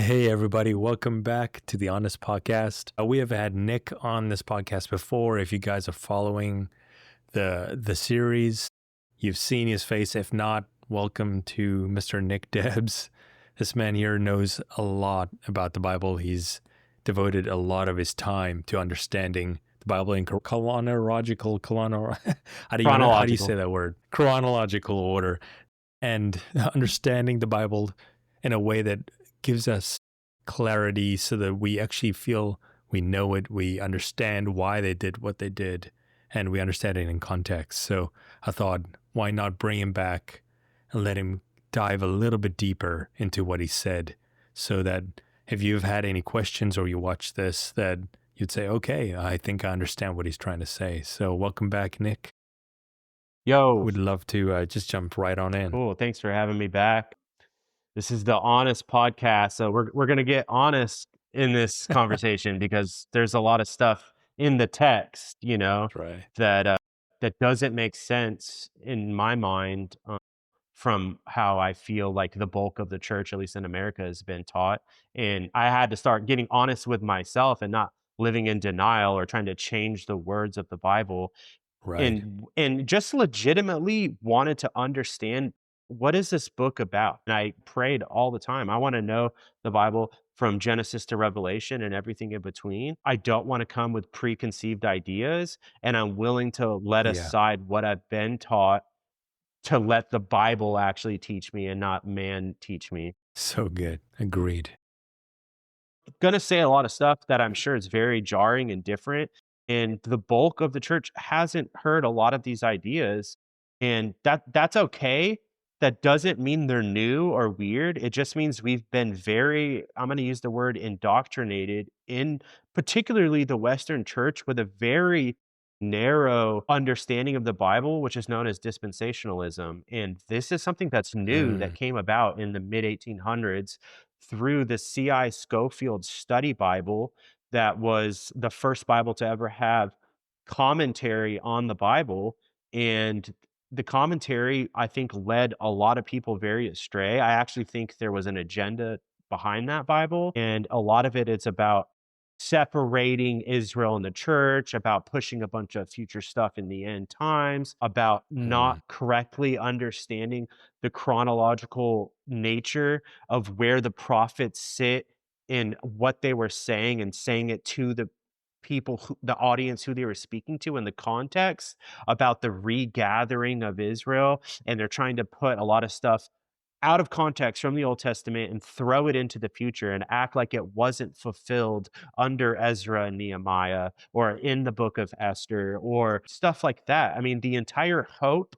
Hey everybody, welcome back to the Honest Podcast. We have had Nick on this podcast before. If you guys are following the series, you've seen his face. If not, welcome to Mr. Nick Debs. This man here knows a lot about the Bible. He's devoted a lot of his time to understanding the Bible in chronological how do you say that word? Chronological order, and understanding the Bible in a way that gives us clarity so that we actually feel we know it, we understand why they did what they did, and we understand it in context. So I thought, why not bring him back and let him dive a little bit deeper into what he said, so that if you've had any questions or you watch this, that you'd say, okay, I think I understand what he's trying to say. So welcome back, Nick. Yo, Would love to just jump right on in. cool. Thanks for having me back. This is the Honest Podcast. So we're gonna get honest in this conversation because there's a lot of stuff in the text, That's right. that doesn't make sense in my mind from how I feel like the bulk of the church, at least in America, has been taught. And I had to start getting honest with myself and not living in denial or trying to change the words of the Bible Right. and just legitimately wanted to understand, what is this book about? And I prayed all the time. I want to know the Bible from Genesis to Revelation and everything in between. I don't want to come with preconceived ideas, and I'm willing to let Yeah. aside what I've been taught to let the Bible actually teach me and not man teach me. So good. Agreed. Gonna say a lot of stuff that I'm sure is very jarring and different, and the bulk of the church hasn't heard a lot of these ideas, and that's okay. That doesn't mean they're new or weird. It just means we've been very, I'm gonna use the word indoctrinated in particularly the Western church with a very narrow understanding of the Bible, which is known as dispensationalism. And this is something that's new that Mm. came about in the mid 1800s through the C.I. Scofield Study Bible, that was the first Bible to ever have commentary on the Bible. And the commentary, I think, led a lot of people very astray. I actually think there was an agenda behind that Bible. And a lot of it is about separating Israel and the church, about pushing a bunch of future stuff in the end times, about Mm. not correctly understanding the chronological nature of where the prophets sit in what they were saying, and saying it to the people the audience who they were speaking to in the context about the regathering of Israel. And they're trying to put a lot of stuff out of context from the Old Testament and throw it into the future and act like it wasn't fulfilled under Ezra and Nehemiah or in the book of Esther or stuff like that. I mean, the entire hope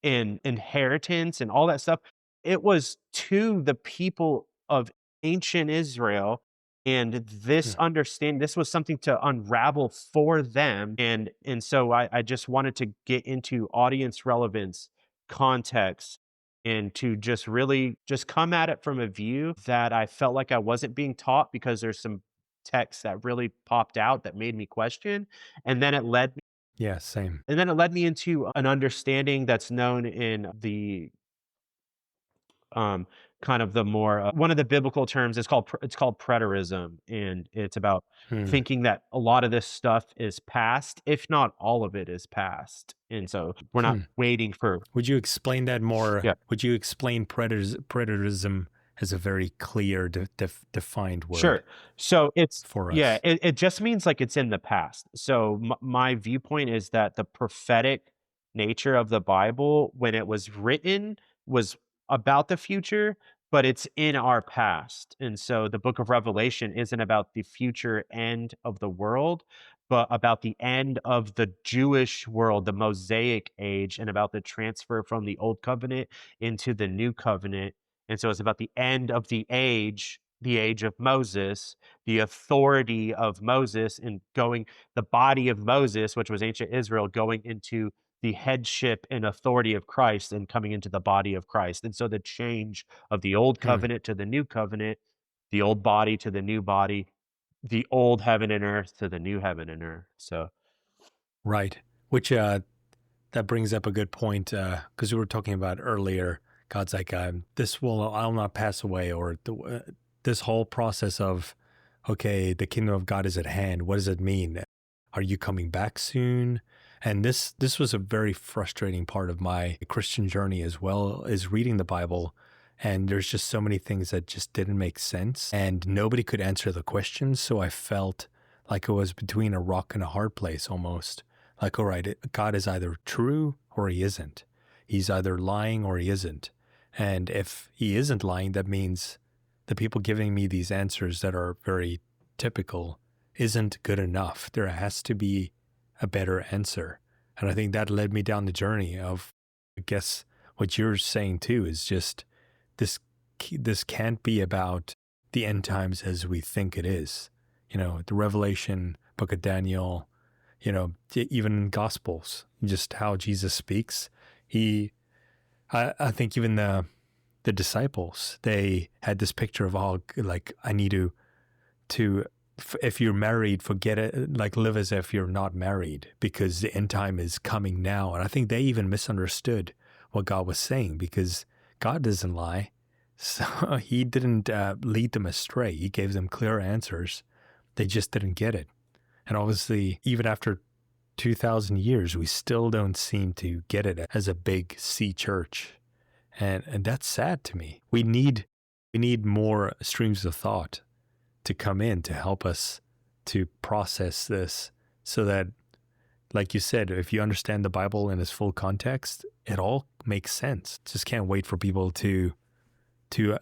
and inheritance and all that stuff, it was to the people of ancient Israel. And this Mm. understanding, this was something to unravel for them. And so I just wanted to get into audience relevance, context, and to just really just come at it from a view that I felt like I wasn't being taught, because there's some texts that really popped out that made me question. And then it led Yeah, same. into an understanding that's known in the um, kind of the more one of the biblical terms is called it's called preterism, and it's about Mm. thinking that a lot of this stuff is past, if not all of it is past, and so we're not Hmm. waiting for. Would you explain that more? Yeah, Would you explain preterism as a very clear, defined word sure. So it's, for yeah, us? it just means like it's in the past. So my viewpoint is that the prophetic nature of the Bible, when it was written, was about the future, but it's in our past. And so the book of Revelation isn't about the future end of the world, but about the end of the Jewish world, the Mosaic age, and about the transfer from the old covenant into the new covenant. And so it's about the end of the age of Moses, the authority of Moses, and going the body of Moses, which was ancient Israel, going into the headship and authority of Christ and coming into the body of Christ. And so the change of the old Hmm. covenant to the new covenant, the old body to the new body, the old heaven and earth to the new heaven and earth. So, Right. Which that brings up a good point, because we were talking about earlier. God's like, this will I'll not pass away, or this whole process of, okay, the kingdom of God is at hand. What does it mean? Are you coming back soon? And this was a very frustrating part of my Christian journey as well, is reading the Bible. And there's just so many things that just didn't make sense. And nobody could answer the questions. So I felt like it was between a rock and a hard place almost. Like, all right, God is either true or he isn't. He's either lying or he isn't. And if he isn't lying, that means the people giving me these answers that are very typical isn't good enough. There has to be a better answer. And I think that led me down the journey of, I guess, what you're saying too is just this, this can't be about the end times as we think it is. You know, the Revelation, Book of Daniel, you know, even Gospels, just how Jesus speaks. I think even the disciples, they had this picture of all like, I need to if you're married, forget it, like live as if you're not married because the end time is coming now. And I think they even misunderstood what God was saying because God doesn't lie. So he didn't lead them astray. He gave them clear answers. They just didn't get it. And obviously, even after 2,000 years, we still don't seem to get it as a big C church. And that's sad to me. We need more streams of thought to come in to help us to process this so that, like you said, if you understand the Bible in its full context, it all makes sense. Just can't wait for people to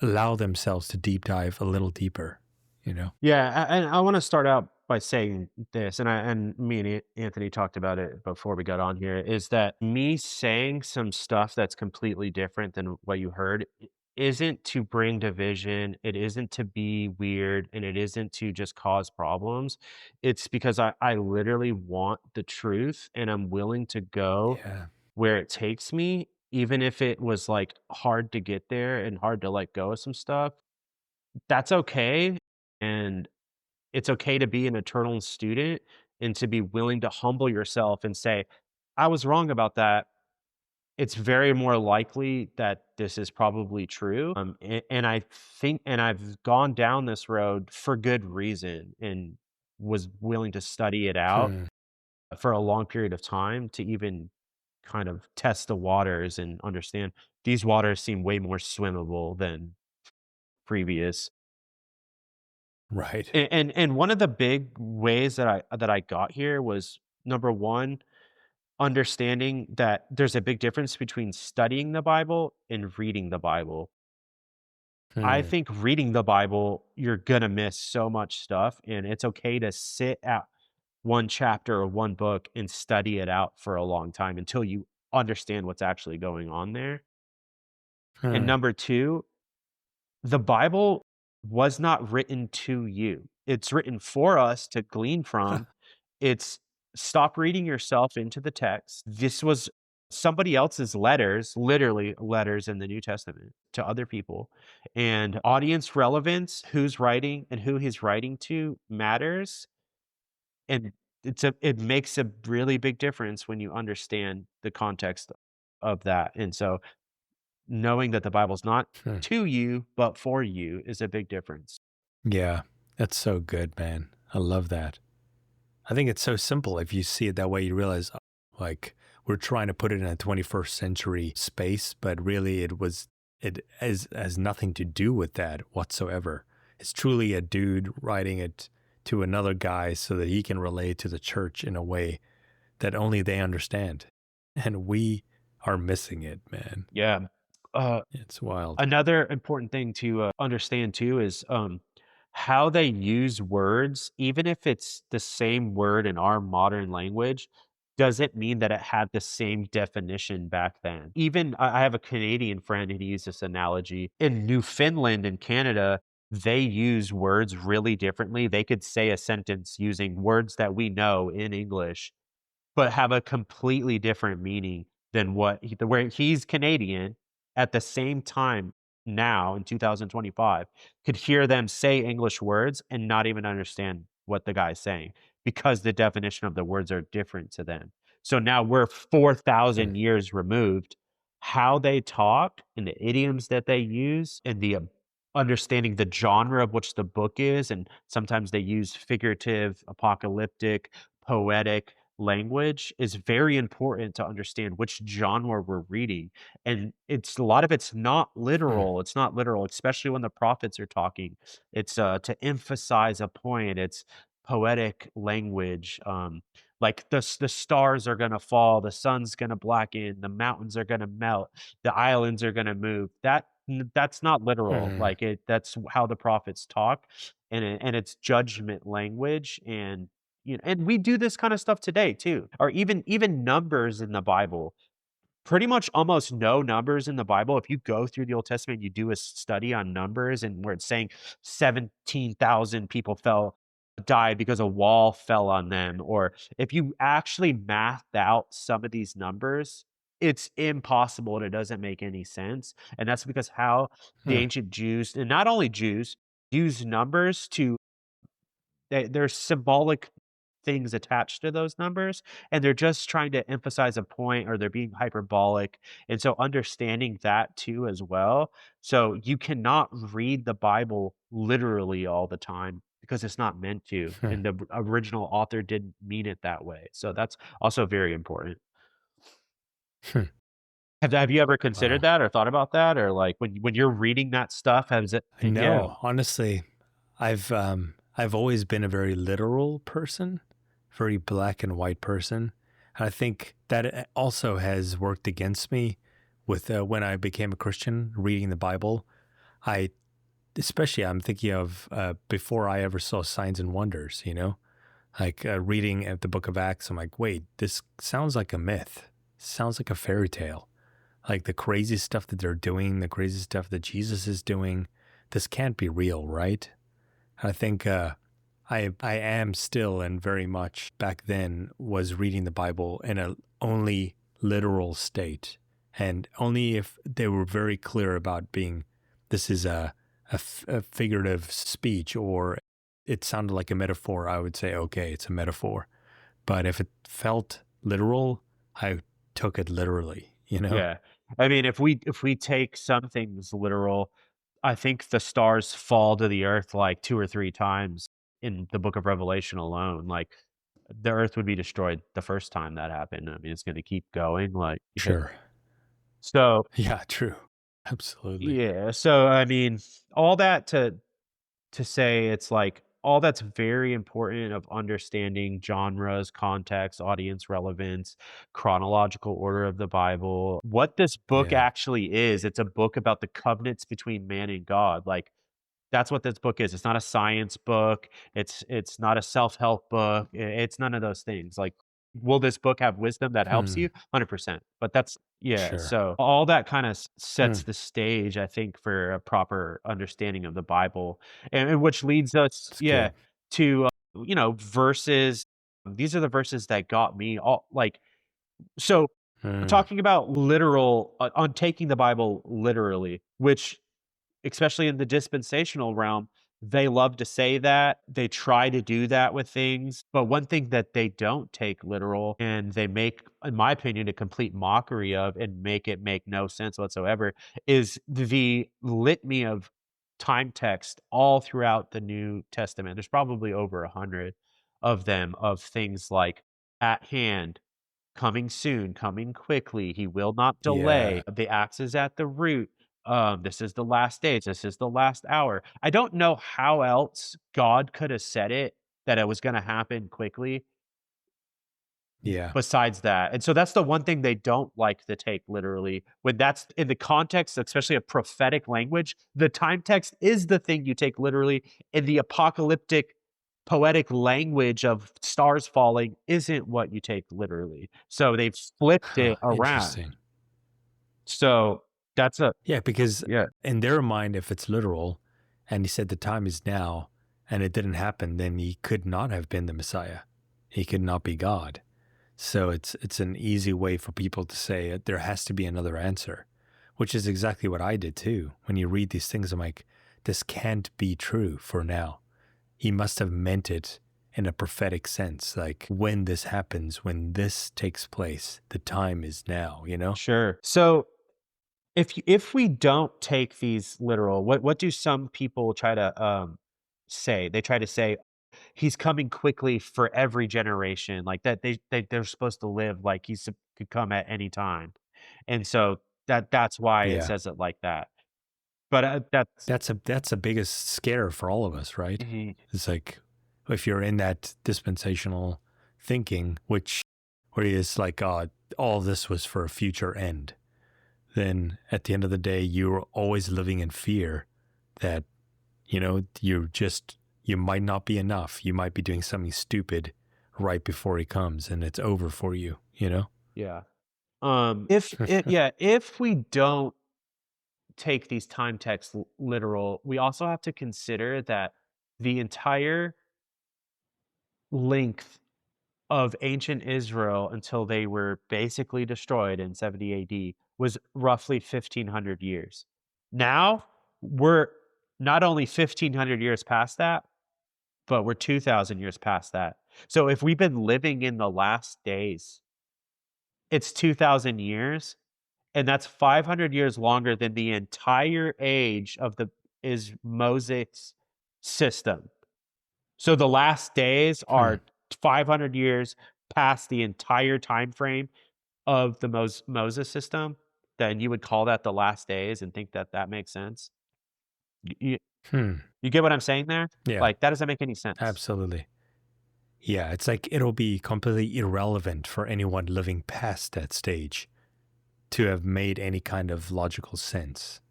allow themselves to deep dive a little deeper, you know? Yeah, and I want to start out by saying this, and me and Anthony talked about it before we got on here, is that me saying some stuff that's completely different than what you heard isn't to bring division, it isn't to be weird, and it isn't to just cause problems. It's because I literally want the truth and I'm willing to go Yeah. where it takes me, even if it was like hard to get there and hard to let go of some stuff. That's okay. And it's okay to be an eternal student and to be willing to humble yourself and say, I was wrong about that. It's very more likely that this is probably true. And I think, and I've gone down this road for good reason and was willing to study it out Hmm. for a long period of time to even kind of test the waters and understand these waters seem way more swimmable than previous. Right. And one of the big ways that I got here was, number 1, understanding that there's a big difference between studying the Bible and reading the Bible. I Hmm. think reading the Bible, you're gonna miss so much stuff, and it's okay to sit at one chapter or one book and study it out for a long time until you understand what's actually going on there. And Hmm. number 2, the Bible was not written to you. It's written for us to glean from. It's stop reading yourself into the text. This was somebody else's letters, literally letters in the New Testament to other people. And audience relevance, who's writing and who he's writing to matters. And it makes a really big difference when you understand the context of that. And so knowing that the Bible's not Hmm. to you, but for you is a big difference. Yeah. That's so good, man. I love that. I think it's so simple. If you see it that way, you realize like we're trying to put it in a 21st century space, but really has nothing to do with that whatsoever. It's truly a dude writing it to another guy so that he can relate to the church in a way that only they understand. And we are missing it, man. Yeah. It's wild. Another important thing to understand too is how they use words, even if it's the same word in our modern language, doesn't mean that it had the same definition back then. Even I have a Canadian friend and he used this analogy. In Newfoundland and Canada, they use words really differently. They could say a sentence using words that we know in English but have a completely different meaning than what he where he's Canadian, at the same time now in 2025, could hear them say English words and not even understand what the guy's saying, because the definition of the words are different to them. So now we're Hmm. 4,000 years removed. How they talk and the idioms that they use and the understanding the genre of which the book is, and sometimes they use figurative, apocalyptic, poetic language is very important to understand which genre we're reading. And it's a lot of it's not Hmm. literal. It's not literal, especially when the prophets are talking. It's to emphasize a point. It's poetic language. Like the stars are gonna fall, the sun's gonna blacken, the mountains are gonna melt, the islands are gonna move. That's not literal, Hmm. like, that's how the prophets talk, and it's judgment language, and, and we do this kinda stuff today too, or even numbers in the Bible. Pretty much almost no numbers in the Bible. If you go through the Old Testament, you do a study on numbers and where it's saying 17,000 people died because a wall fell on them, or if you actually mathed out some of these numbers, it's impossible and it doesn't make any sense. And that's because how the Hmm. ancient Jews, and not only Jews, use numbers to there's symbolic things attached to those numbers, and they're just trying to emphasize a point or they're being hyperbolic, and so understanding that too as well. So you cannot read the Bible literally all the time because it's not meant to, Hmm. and the original author didn't mean it that way. So that's also very important. Hmm. Have you ever considered Wow. that or thought about that? Or, like, when you're reading that stuff, has it yeah. No, honestly, I've always been a very literal person, very black and white person. And I think that also has worked against me with when I became a Christian, reading the Bible. I especially I'm thinking of before I ever saw signs and wonders. Like reading at the Book of Acts. I'm like, wait, this sounds like a myth. Sounds like a fairy tale. Like the crazy stuff that they're doing, the crazy stuff that Jesus is doing. This can't be real, right? I think I am still and very much back then was reading the Bible in a only literal state, and only if they were very clear about being this is a figurative speech or it sounded like a metaphor. I would say okay, it's a metaphor. But if it felt literal, I took it literally. Yeah. I mean, if we take some things literal, I think the stars fall to the earth like 2 or 3 times in the book of Revelation alone. Like, the earth would be destroyed the first time that happened. I mean, it's gonna keep going, like, yeah. Sure. So, Yeah. True. Absolutely. yeah, so, I mean, all that to say it's like all that's very important of understanding genres, context, audience relevance, chronological order of the Bible. What this book Yeah. actually is, it's a book about the covenants between man and God. Like, that's what this book is. It's not a science book. It's not a self-help book. It's none of those things. Like, will this book have wisdom that helps Hmm. you? 100%. But that's yeah, Sure. so all that kinda Hmm. sets the stage, I think, for a proper understanding of the Bible, and which leads us That's yeah, good. to, verses. These are the verses that got me all like so Hmm. talking about literal on taking the Bible literally, which especially in the dispensational realm, they love to say that. They try to do that with things. But one thing that they don't take literal and they make, in my opinion, a complete mockery of and make it make no sense whatsoever is the litany of time text all throughout the New Testament. There's probably over 100 of them of things like at hand, coming soon, coming quickly, he will not Yeah. delay, the axe is at the root, this is the last days, this is the last hour. I don't know how else God could have said it that it was gonna happen quickly Yeah. besides that, and so that's the one thing they don't like to take literally. When that's in the context, especially of prophetic language, the time text is the thing you take literally, and the apocalyptic poetic language of stars falling isn't what you take literally. So they've flipped Huh. it around. Interesting. So that's a Yeah, because yeah, in their mind, if it's literal, and he said the time is now, and it didn't happen, then he could not have been the Messiah. He could not be God. So it's an easy way for people to say there has to be another answer, which is exactly what I did too. When you read these things, I'm like, this can't be true for now. He must have meant it in a prophetic sense. Like when this happens, when this takes place, the time is now, sure. So if we don't take these literal, what do some people try to say? They try to say he's coming quickly for every generation, like that they're supposed to live like could come at any time, and so that's why it Yeah. says it like that. But that's That's the biggest scare for all of us, right? mhm, It's like if you're in that dispensational thinking, which where it's like, all this was for a future end, then at the end of the day, you're always living in fear that, you might not be enough. You might be doing something stupid right before he comes and it's over for you, you know? yeah. If we don't take these time texts literal, we also have to consider that the entire length of ancient Israel until they were basically destroyed in 70 AD was roughly 1,500 years. Now, we're not only 1,500 years past that, but we're 2,000 years past that. So if we've been living in the last days, it's 2,000 years, and that's 500 years longer than the entire age of the is Moses' system. So the last days Hmm. are 500 years past the entire time frame of the Moses system, then you would call that the last days and think that that makes sense? You Hmm. you get what I'm saying there? Yeah, Like, that doesn't make any sense. absolutely. Yeah, it's like it'll be completely irrelevant for anyone living past that stage to have made any kind of logical sense.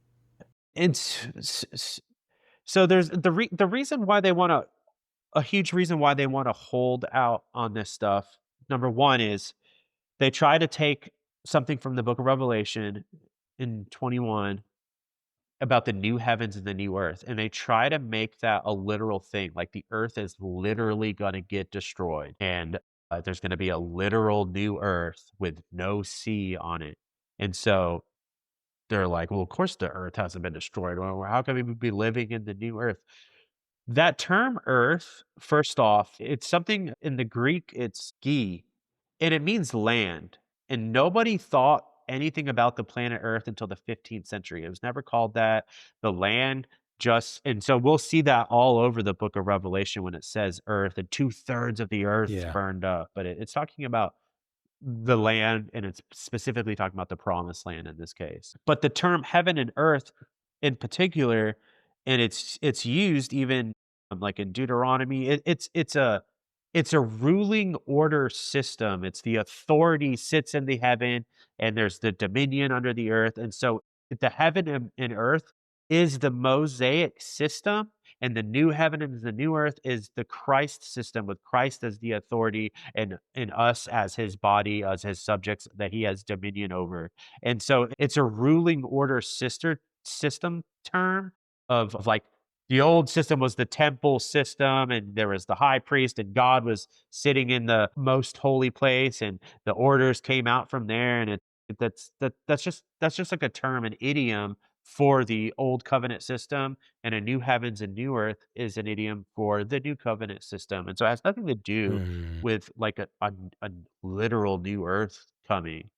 It's so there's the reason why they wanna a huge reason why they wanna hold out on this stuff, number 1 is they try to take something from the book of Revelation in 21 about the new heavens and the new earth, and they try to make that a literal thing, like the earth is literally gonna get destroyed, and, there's gonna be a literal new earth with no sea on it, and so they're like, "Well, of course the earth hasn't been destroyed, well, how can we be living in the new earth?" That term earth, first off, it's something in the Greek, it's "gê," and it means land, and nobody thought anything about the planet Earth until the 15th century. It was never called that. The land just and so we'll see that all over the book of Revelation when it says earth, and 2/3 of the earth's Yeah. burned up, but it's talking about the land, and it's specifically talking about the promised land in this case. But the term heaven and earth in particular, and it's used even, like, in Deuteronomy, it's a ruling order system. It's the authority sits in the heaven, and there's the dominion under the earth, and so the heaven and earth is the Mosaic system, and the new heaven and the new earth is the Christ system with Christ as the authority and us as his body, as his subjects that he has dominion over. And so it's a ruling order sister system term of like the old system was the temple system, and there was the high priest, and God was sitting in the most holy place, and the orders came out from there. And that's just like a term, an idiom for the old covenant system, and a new heavens and new earth is an idiom for the new covenant system. And so it has nothing to do Hmm. with like a literal new earth coming.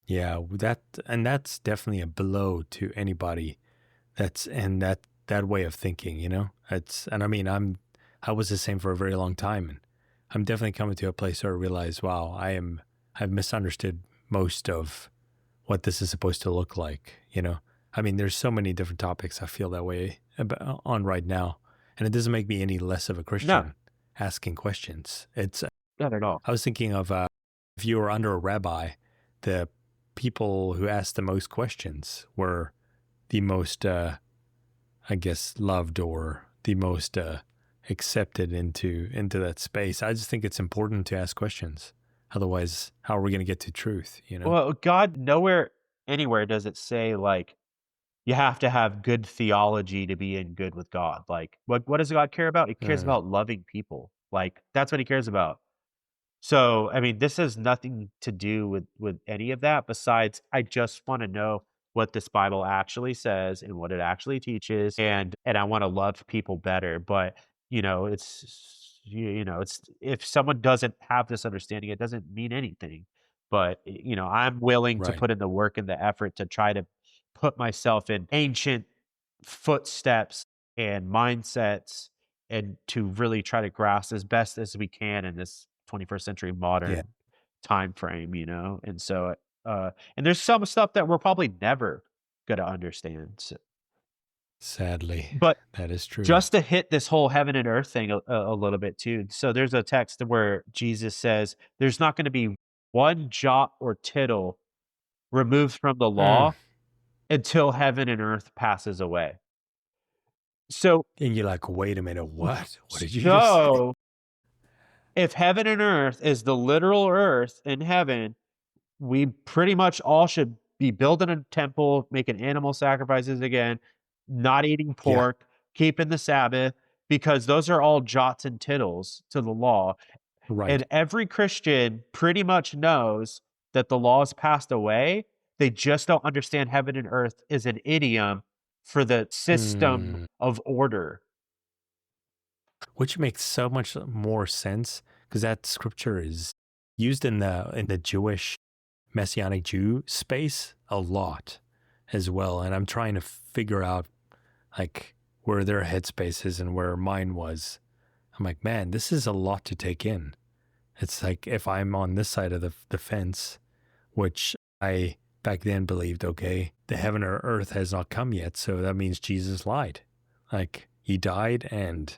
Yeah, that's definitely a blow to anybody that's in that way of thinking, you know? It's and I mean, I was the same for a very long time, and I'm definitely coming to a place where I realize, wow, I've misunderstood most of what this is supposed to look like, you know? I mean, there's so many different topics I feel that way on right now, and it doesn't make me any less of a No, Christian asking questions. It's not at all. I was thinking of if you were under a rabbi, the people who asked the most questions were the most, I guess, loved or the most accepted into that space. I just think it's important to ask questions. Otherwise, how are we going to get to truth? You know? Well, God, nowhere, anywhere does it say like you have to have good theology to be in good with God. Like, what does God care about? He cares Mm, about loving people. Like, that's what he cares about. So, I mean, this has nothing to do with any of that besides I just wanna know what this Bible actually says and what it actually teaches, and I wanna love people better, but, it's if someone doesn't have this understanding, it doesn't mean anything, but, I'm willing to right. put in the work and the effort to try to put myself in ancient footsteps and mindsets and to really try to grasp as best as we can in this 21st century Yeah. modern time frame, you know? And so, and there's some stuff that we're probably never gonna understand. Sadly, But that is true. just to hit this whole heaven and earth thing a little bit too. So there's a text where Jesus says, "There's not gonna be one jot or tittle removed from the Mm. law until heaven and earth passes away." So And you're like, wait a minute, what? What did you just say? so if heaven and earth is the literal earth in heaven, we pretty much all should be building a temple, making animal sacrifices again, not eating Yeah, pork, keeping the Sabbath, because those are all jots and tittles to the law. right. And every Christian pretty much knows that the law has passed away. They just don't understand heaven and earth is an idiom for the system Mm. of order. Which makes so much more sense because that scripture is used in the Jewish Messianic Jew space a lot as well. And I'm trying to figure out like where their headspace is and where mine was. I'm like, man, this is a lot to take in. It's like if I'm on this side of the fence, which I back then believed, okay, the heaven or earth has not come yet. So that means Jesus lied. Like he died and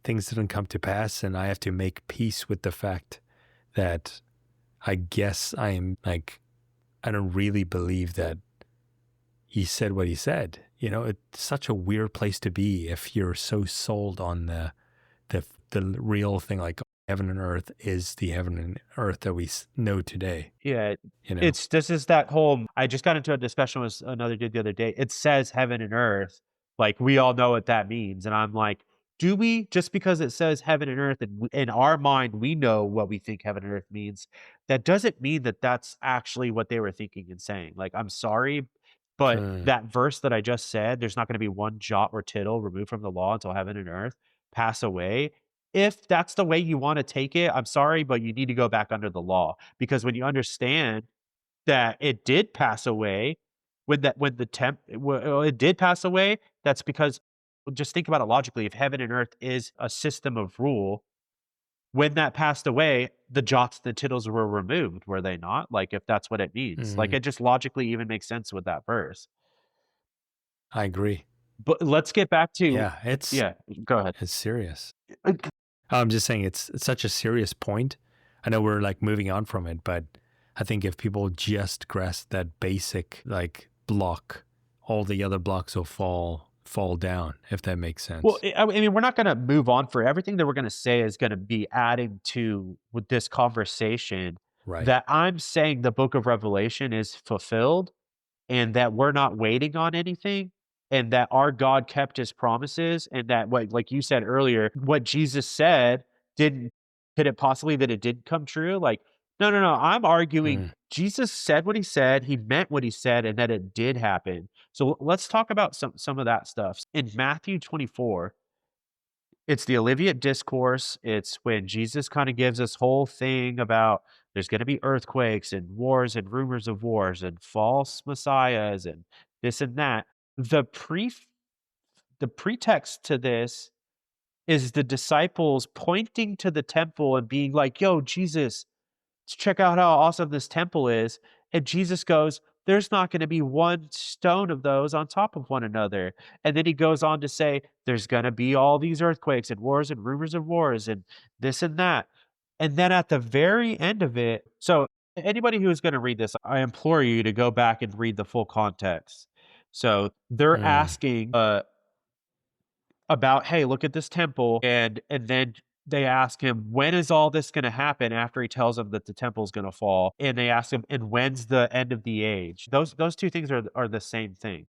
things didn't come to pass. And I have to make peace with the fact that I guess I'm like, I don't really believe that he said what he said. You know, it's such a weird place to be if you're so sold on the real thing, like heaven and earth is the heaven and earth that we know today. Yeah, You know, it's this is that whole I just got into a discussion with another dude the other day. It says heaven and earth, like we all know what that means, and I'm like, do we? Just because it says heaven and earth, and in our mind we know what we think heaven and earth means, that doesn't mean that that's actually what they were thinking and saying. Like, I'm sorry, but hmm, that verse that I just said, there's not going to be one jot or tittle removed from the law until heaven and earth pass away. If that's the way you want to take it, I'm sorry, but you need to go back under the law because when you understand that it did pass away, when the it did pass away, that's because well, just think about it logically. If heaven and earth is a system of rule, when that passed away, the jots, the tittles were removed, were they not? Like if that's what it means, like hmm, it just logically even makes sense with that verse. I agree. But let's get back to Yeah, it's yeah. Go ahead. it's serious. I'm just saying it's such a serious point. I know we're like moving on from it, but I think if people just grasp that basic like block, all the other blocks will fall down, if that makes Well, sense. I mean, we're not gonna move on for everything that we're gonna say is gonna be adding to with this conversation Right. that I'm saying the book of Revelation is fulfilled and that we're not waiting on anything and that our God kept his promises and that what like you said earlier, what Jesus said didn't could it possibly that it did come true? Like, no, no, no. I'm arguing Mm, Jesus said what he said, he meant what he said, and that it did happen. So let's talk about some of that stuff. In Matthew 24, it's the Olivet Discourse. It's when Jesus kind of gives this whole thing about there's going to be earthquakes and wars and rumors of wars and false messiahs and this and that. The pre the pretext to this is the disciples pointing to the temple and being like, "Yo, Jesus, check out how awesome this temple is." And Jesus goes, there's not going to be one stone of those on top of one another. And then he goes on to say, there's going to be all these earthquakes and wars and rumors of wars and this and that. And then at the very end of it, so anybody who is going to read this, I implore you to go back and read the full context. So they're mm, asking about, "Hey, look at this temple," and then they ask him, "When is all this gonna happen?" After he tells them that the temple's gonna fall, and they ask him, "And when's the end of the age?" Those 2 things are the same thing.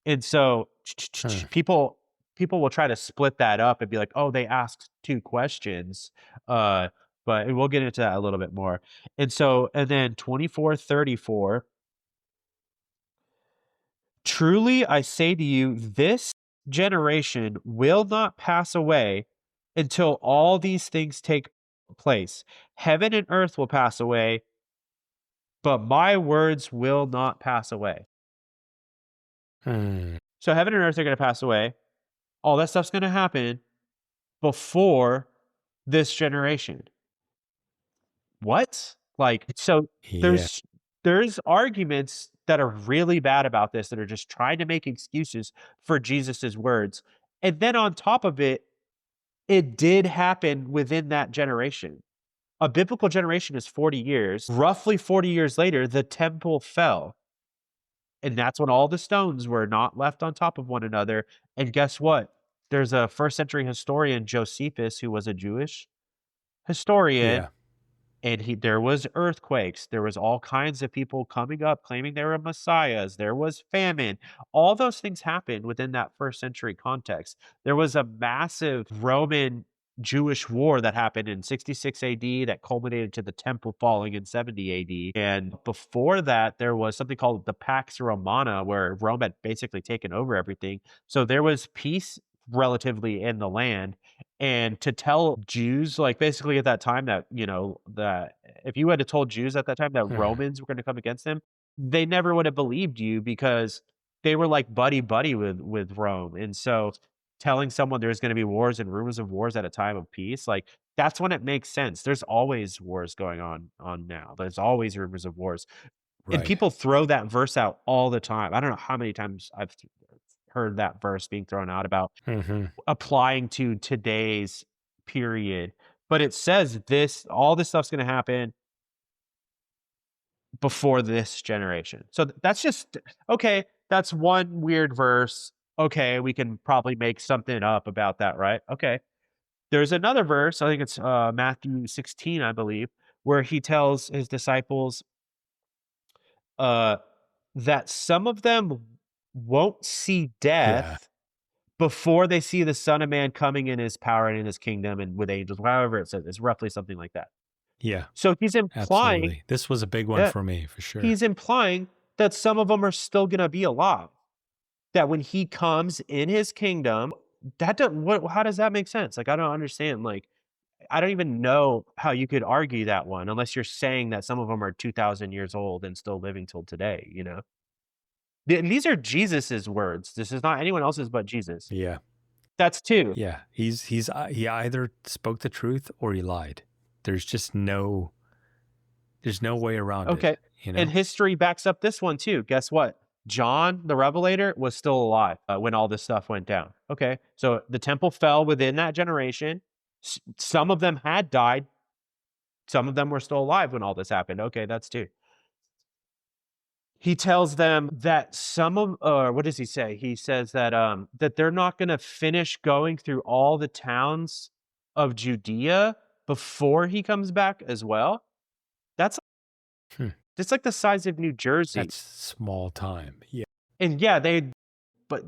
And so mm. people will try to split that up and be like, "Oh, they asked 2 questions," uh, but we'll get into that a little bit more. And so and then 24:34 truly, I say to you, this generation will not pass away until all these things take place. Heaven and earth will pass away, but my words will not pass away. Hmm. So heaven and earth are going to pass away. All that stuff's going to happen before this generation. What? Like, so Yeah. there's there's arguments that are really bad about this that are just trying to make excuses for Jesus's words. And then on top of it, it did happen within that generation. A biblical generation is 40 years. Roughly 40 years later, the temple fell. And that's when all the stones were not left on top of one another. And guess what? There's a first century historian, Josephus, who was a Jewish historian, Yeah. and there was earthquakes, there was all kinds of people coming up claiming they were messiahs, there was famine. All those things happened within that first century context. There was a massive Roman Jewish war that happened in 66 AD that culminated to the temple falling in 70 AD. And before that, there was something called the Pax Romana, where Rome had basically taken over everything. So there was peace relatively in the land. And to tell Jews, like, basically at that time that, that if you had to told Jews at that time that Hmm. Romans were gonna come against them, they never would have believed you because they were like buddy buddy with Rome. And so telling someone there's gonna be wars and rumors of wars at a time of peace, like, that's when it makes sense. There's always wars going on now. There's always rumors of wars. And Right. people throw that verse out all the time. I don't know how many times I've heard that verse being thrown out about Hmm. applying to today's period, but it says all this stuff's gonna happen before this generation. So that's just okay, that's one weird verse. Okay, we can probably make something up about that, right? Okay. There's another verse, I think it's, Matthew 16, I believe, where he tells his disciples, uh, that some of them won't see Yeah. death before they see the Son of Man coming in his power and in his kingdom and with angels, however it says, it's roughly something like that. Yeah. So Absolutely. This was a big one uh, for me for sure. he's implying that some of them are still gonna be alive. That when he comes in his kingdom, that doesn't what how does that make sense? Like, I don't understand, like, I don't even know how you could argue that one unless you're saying that some of them are 2,000 years old and still living till today, you know? And these are Jesus's words. This is not anyone else's but Jesus. Yeah. That's 2. Yeah. He either spoke the truth or he lied. There's just there's no way around it, Okay, you and know? history backs up this one too. Guess what? John the Revelator was still alive, when all this stuff went down. Okay, so the temple fell within that generation. Some of them had died, some of them were still alive when all this happened. Okay, that's 2. He tells them that some of or what does he say? He says that, that they're not gonna finish going through all the towns of Judea before he comes back as well. That's Hmm. it's like the size of New Jersey. That's small time. Yeah. And yeah, but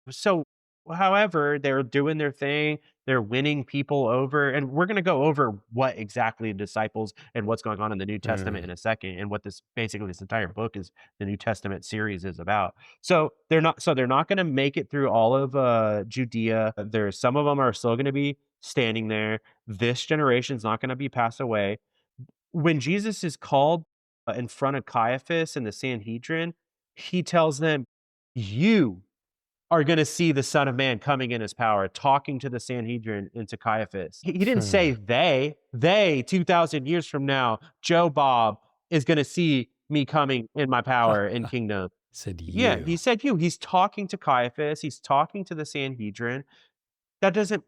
so however, they're doing their thing, they're winning people over, and we're gonna go over what exactly the disciples and what's going on in the New Testament Mm. in a second, and what this entire book is the New Testament series is about. So they're not gonna make it through all of, Judea. There's some of them are still gonna be standing there. This generation's not gonna be passed away. When Jesus is called, in front of Caiaphas and the Sanhedrin, he tells them, "You are gonna see the Son of Man coming in his power," talking to the Sanhedrin and to Caiaphas. He didn't say Hmm. they 2,000 years from now, Joe Bob is gonna see me coming in my power and kingdom. Said Yeah, you. he said you. He's talking to Caiaphas, he's talking to the Sanhedrin. That doesn't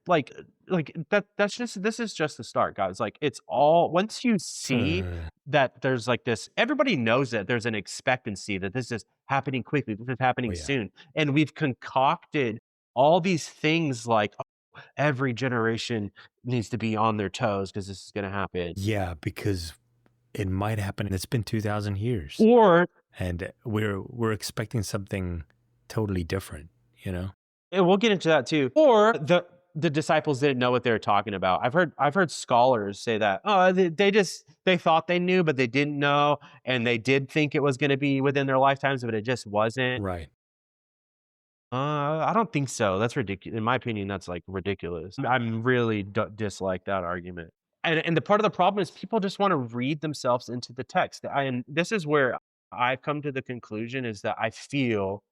that's just this is just the start, guys. Like, it's all once you see Hmm. that there's like this everybody knows that there's an expectancy that this is happening quickly, this is Oh happening yeah. soon, and we've concocted all these things like, "Oh, every generation needs to be on their toes because this is gonna happen." Yeah, because it might happen. It's been 2,000 years, Or and we're expecting something totally different, you know? and we'll get into that too. Or the disciples didn't know what they were talking about. I've heard scholars say that, "Oh, they thought they knew, but they didn't know, and they did think it was gonna be within their lifetimes, but it just wasn't." Right. I don't think so. That's ridiculous. In my opinion, that's, like, ridiculous. I'm really dislike that argument. And the part of the problem is people just wanna read themselves into the text. And this is where I've come to the conclusion is that I feel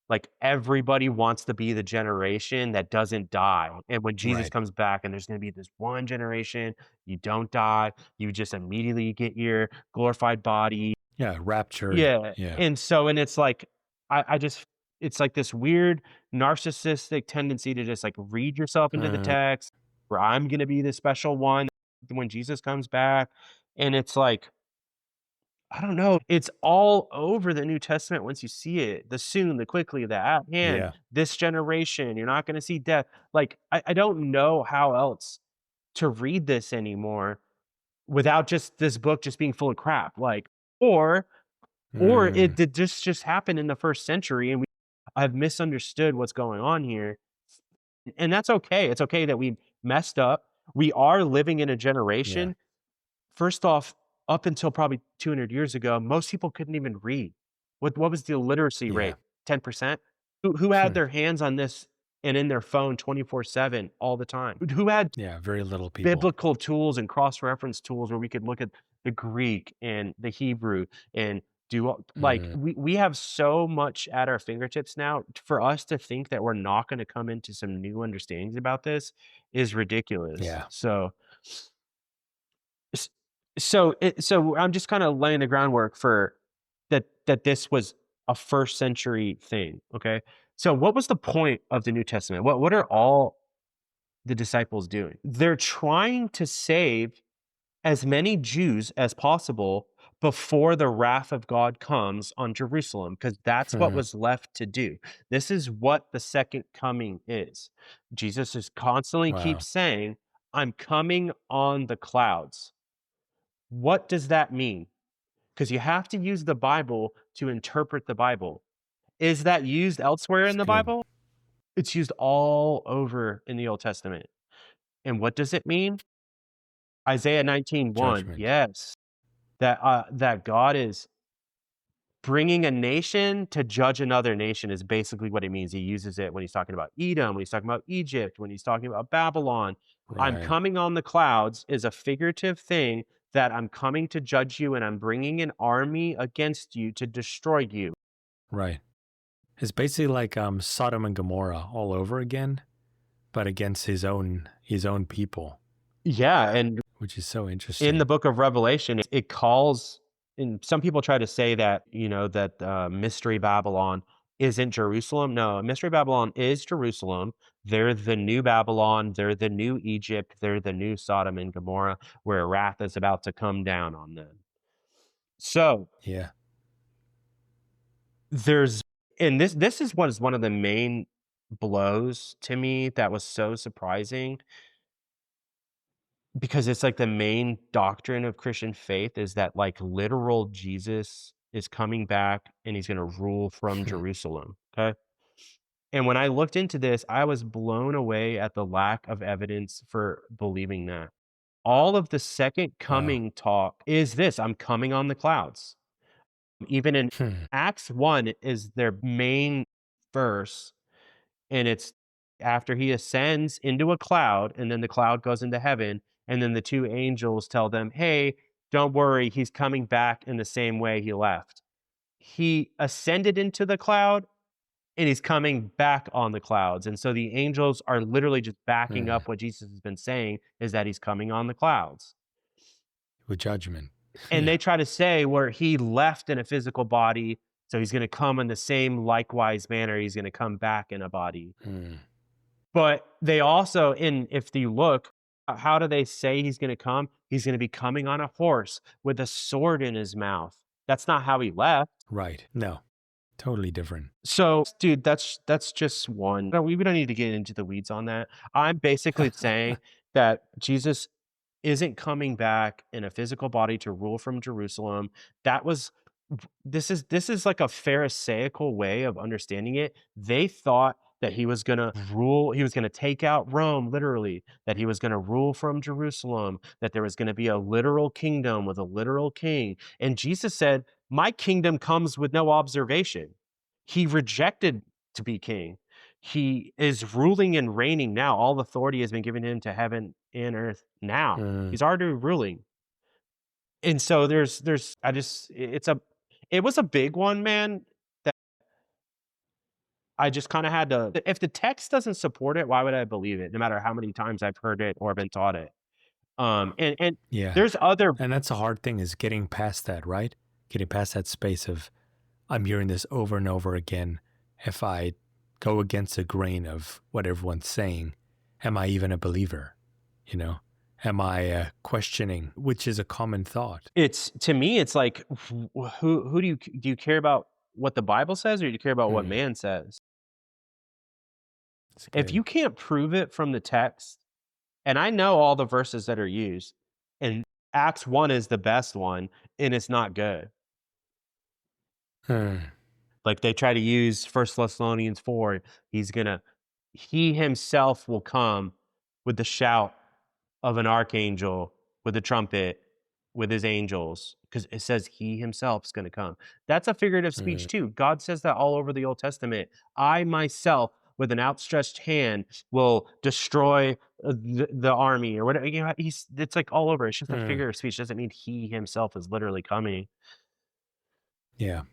Like, everybody wants to be the generation that doesn't die, and when Jesus Right. comes back and there's gonna be this one generation, you don't die, you just immediately get your glorified body. Yeah. Raptured. Yeah, Yeah. and it's like, I just it's like this weird narcissistic tendency to just, like, read yourself into the Uh, text, where I'm gonna be the special one when Jesus comes back, and it's like, I don't know, it's all over the New Testament once you see it, the soon, the quickly, the at hand, yeah. this generation, you're not gonna see death. Like, I don't know how else to read this anymore without just this book just being full of crap, like, or Mm, it did this just happen in the 1st century and I've misunderstood what's going on here, and that's okay. It's okay that we messed up. We are living in a yeah. generation. First off, up until probably 200 years ago, most people couldn't even read. What was the illiteracy Yeah. rate? 10%? Who had Hmm. their hands on this and in their phone 24/7 all the time? Who had Yeah. Very little people. biblical tools and cross-reference tools where we could look at the Greek and the Hebrew and do all like, Mm, we have so much at our fingertips now. For us to think that we're not gonna come into some new understandings about this is ridiculous. yeah. S so I'm just kinda laying the groundwork for that this was a 1st century thing, okay? So what was the point of the New Testament? What are all the disciples doing? They're trying to save as many Jews as possible before the wrath of God comes on Jerusalem, because that's what Mhm. was left to do. This is what the second coming is. Jesus is constantly Wow. keeps saying, "I'm coming on the clouds." What does that mean? Because you have to use the Bible to interpret the Bible. Is that used elsewhere It's in the good. Bible? It's used all over in the Old Testament. And what does it mean? Isaiah 19:1, Judgment. yes, that God is bringing a nation to judge another nation is basically what it means. He uses it when he's talking about Edom, when he's talking about Egypt, when he's talking about Babylon. I'm Right. coming on the clouds is a figurative thing that I'm coming to judge you and I'm bringing an army against you to destroy you. Right. It's basically like Sodom and Gomorrah all over again, but against his own people, Yeah, and which is so in the interesting. book of Revelation, it calls and some people try to say that, that, Mystery Babylon isn't Jerusalem. No, Mystery Babylon is Jerusalem. They're the new Babylon, they're the new Egypt, they're the new Sodom and Gomorrah, where wrath is about to come down on them. So, Yeah. there's and this is what is one of the main blows to me that was so surprising because it's like the main doctrine of Christian faith is that like literal Jesus is coming back and he's gonna rule from Jerusalem, okay? And when I looked into this, I was blown away at the lack of evidence for believing that. All of the second Wow. coming talk is this, "I'm coming on the clouds." Even in Hmm. Acts 1 is their main verse, and it's after he ascends into a cloud, and then the cloud goes into heaven, and then the 2 angels tell them, "Hey, don't worry, he's coming back in the same way he left." He ascended into the cloud, and he's coming back on the clouds, and so the angels are literally just backing Hmm. up what Jesus has been saying, is that he's coming on the clouds. With judgment. And Yeah. they try to say where he left in a physical body, so he's gonna come in the same likewise manner, he's gonna come back in a body. Hmm. But they also if you look, how do they say he's gonna come? He's gonna be coming on a horse with a sword in his mouth. That's not how he left. Right. No. Totally different. So, dude, that's just one. No, we don't need to get into the weeds on that. I'm basically saying that Jesus isn't coming back in a physical body to rule from Jerusalem. That was this is like a pharisaical way of understanding it. They thought that he was gonna rule, he was gonna take out Rome literally, that he was gonna rule from Jerusalem, that there was gonna be a literal kingdom with a literal king. And Jesus said, "My kingdom comes with no observation." He rejected to be king. He is ruling and reigning now. All authority has been given him to heaven and earth now. Mm. He's already ruling. And so there's I just it's a it was a big one, man. I just kinda had to if the text doesn't support it, why would I believe it, no matter how many times I've heard it or been taught it? And Yeah. there's other And that's a hard thing is getting past that, right? Getting past that space of I'm hearing this over and over again. If I go against the grain of what everyone's saying, am I even a believer? You know, am I questioning, which is a common thought. it's to me, it's like, who do you care about what the Bible says, or do you care about what Hmm, man says? that's If good. you can't prove it from the text, and I know all the verses that are used, and Acts 1 is the best one, and it's not good. Hmm, Like, they try to use First Thessalonians 4, he himself will come with the shout of an archangel, with a trumpet, with his angels, because it says he himself is gonna come. That's a figurative hmm, speech too. God says that all over the Old Testament. "I myself, with an outstretched hand, will destroy, the army," or whatever, he's it's, like, all over. It's just a hmm. figure of speech. Doesn't mean he himself is literally coming. Yeah.